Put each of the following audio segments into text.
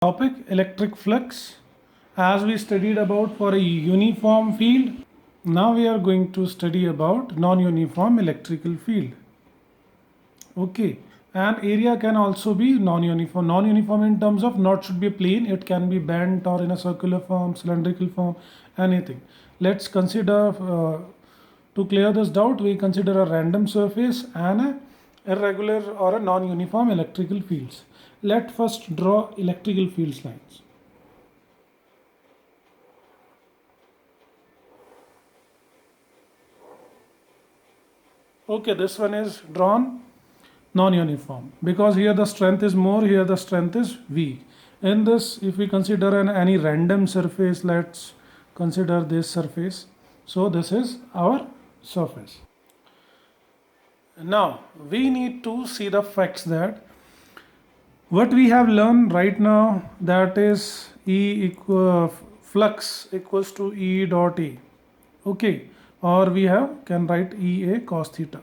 Topic electric flux. As we studied about for a uniform field, now we are going to study about non-uniform electrical field. Okay, and area can also be non-uniform. Non-uniform in terms of not should be plane, it can be bent or in a circular form, cylindrical form, anything. Let's consider, to clear this doubt, we consider a random surface and a irregular or a non-uniform electrical fields. Let first draw electrical fields lines. Okay, this one is drawn non-uniform because here the strength is more, here the strength is weak. In this, if we consider any random surface, let's consider this surface. So this is our surface. Now we need to see the facts that what we have learned right now, that is flux equals to E dot A. Okay, or we can write EA cos theta.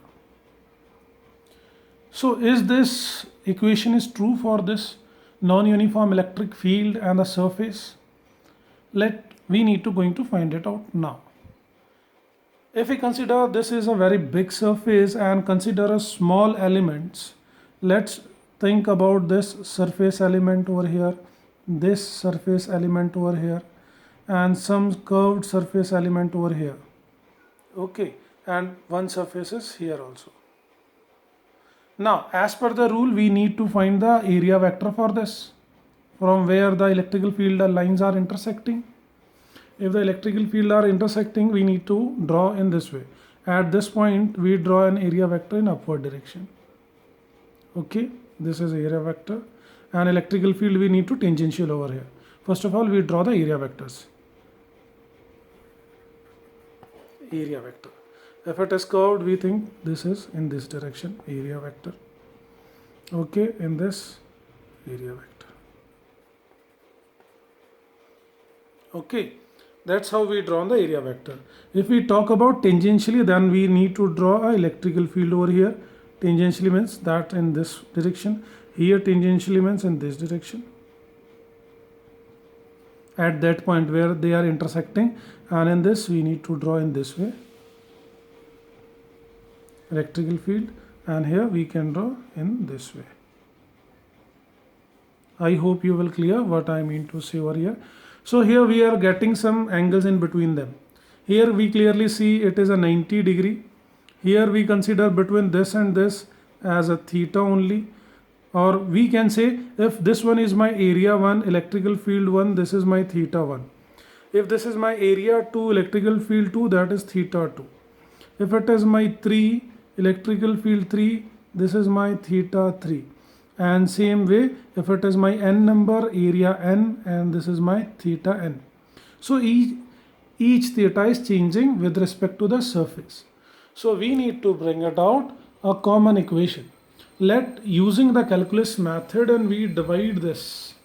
So is this equation is true for this non-uniform electric field and the surface? We need to going to find it out now. If we consider this is a very big surface and consider a small elements, let's think about this surface element over here, this surface element over here, and some curved surface element over here. Okay, and one surface is here also. Now, as per the rule, we need to find the area vector for this, from where the electrical field lines are intersecting. If the electrical field are intersecting, we need to draw in this way. At this point, we draw an area vector in upward direction. Okay, this is area vector. And electrical field we need to tangential over here. First of all, we draw the area vectors. Area vector. If it is curved, we think this is in this direction, area vector. Okay, in this area vector. Okay, that's how we draw the area vector. If we talk about tangentially, then we need to draw a electrical field over here. Tangentially means that in this direction. Here tangentially means in this direction. At that point where they are intersecting, and in this we need to draw in this way electrical field, and here we can draw in this way. I hope you will clear what I mean to say over here. So here we are getting some angles in between them. Here we clearly see it is a 90 degree. Here we consider between this and this as a theta only, or we can say if this one is my area 1, electrical field 1, this is my theta 1. If this is my area 2, electrical field 2, that is theta 2. If it is my 3, electrical field 3, this is my theta 3. And same way, if it is my n number, area n, and this is my theta n. So each theta is changing with respect to the surface. So we need to bring it out a common equation. Let using the calculus method, and we divide this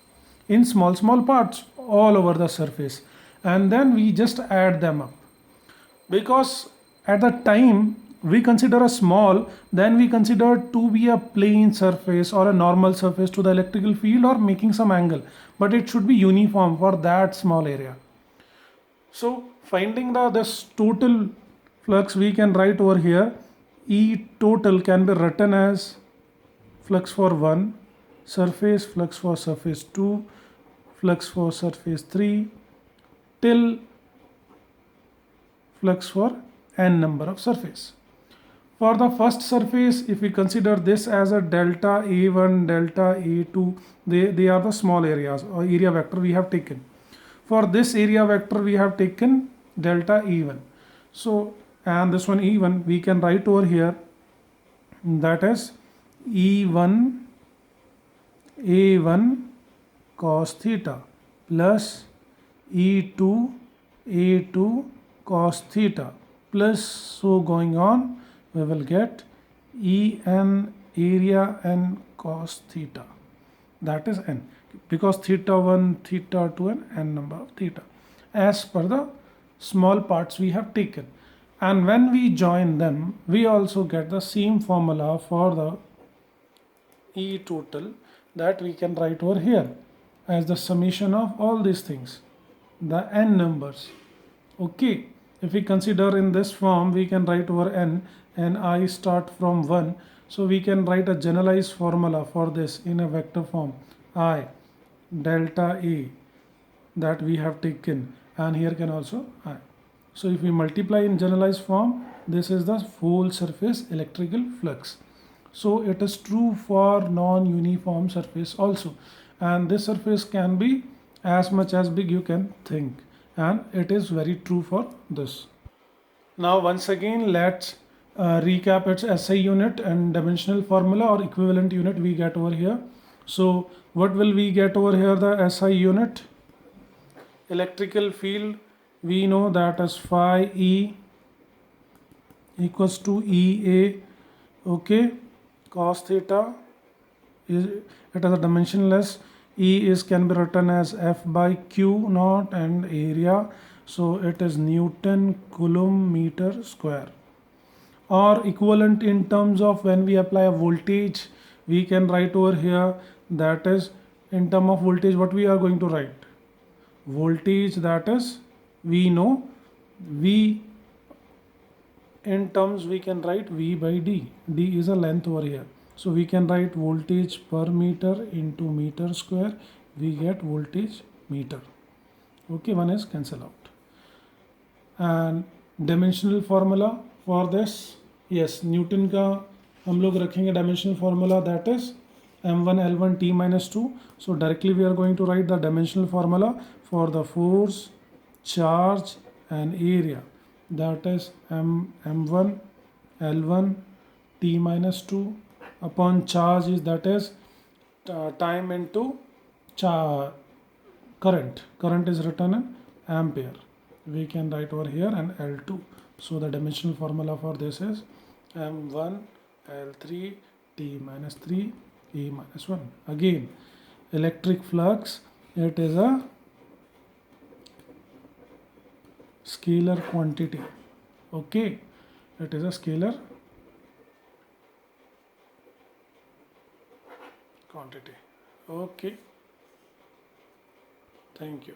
in small parts all over the surface, and then we just add them up. Because at the time we consider a small, then we consider to be a plane surface or a normal surface to the electrical field or making some angle, but it should be uniform for that small area. So finding this total flux, we can write over here E total can be written as flux for 1, surface, flux for surface 2, flux for surface 3, till flux for n number of surface. For the first surface, if we consider this as a delta A1, delta A2, they are the small areas or area vector we have taken. For this area vector, we have taken delta E1. So, and this one E1, we can write over here, that is E1 A1 cos theta plus E2 A2 cos theta plus so going on, we will get En area n cos theta, that is n, because theta 1, theta 2 and n number of theta as per the small parts we have taken. And when we join them, we also get the same formula for the E total that we can write over here as the summation of all these things, the n numbers. Okay, if we consider in this form, we can write over n and I start from 1. So we can write a generalized formula for this in a vector form, I delta A, that we have taken, and here can also I. So if we multiply in generalized form, this is the whole surface electrical flux. So it is true for non-uniform surface also, and this surface can be as much as big you can think, and it is very true for this. Now once again let's recap its SI unit and dimensional formula or equivalent unit we get over here. So what will we get over here? The SI unit, electrical field, we know that as phi E equals to EA, okay, cos theta is, it is a dimensionless. E is can be written as F by Q naught, and area, so it is Newton Coulomb meter square. Or equivalent in terms of when we apply a voltage, we can write over here, that is in term of voltage, what we are going to write? Voltage, that is we know V, in terms we can write V by D. D is a length over here. So we can write voltage per meter into meter square. We get voltage meter. Okay, one is cancel out. And dimensional formula for this, yes, Newton का हम लोग रखेंगे dimensional formula, that is m1 l1 t minus 2. So directly we are going to write the dimensional formula for the force, charge and area, that is m1 l1 t minus 2 upon charge is, that is time into current. Current is written in ampere. We can write over here, and L2. So the dimensional formula for this is m1 l3 t minus 3 e minus 1. Again, electric flux, it is a scalar quantity. Okay, it is a scalar quantity. Okay, thank you.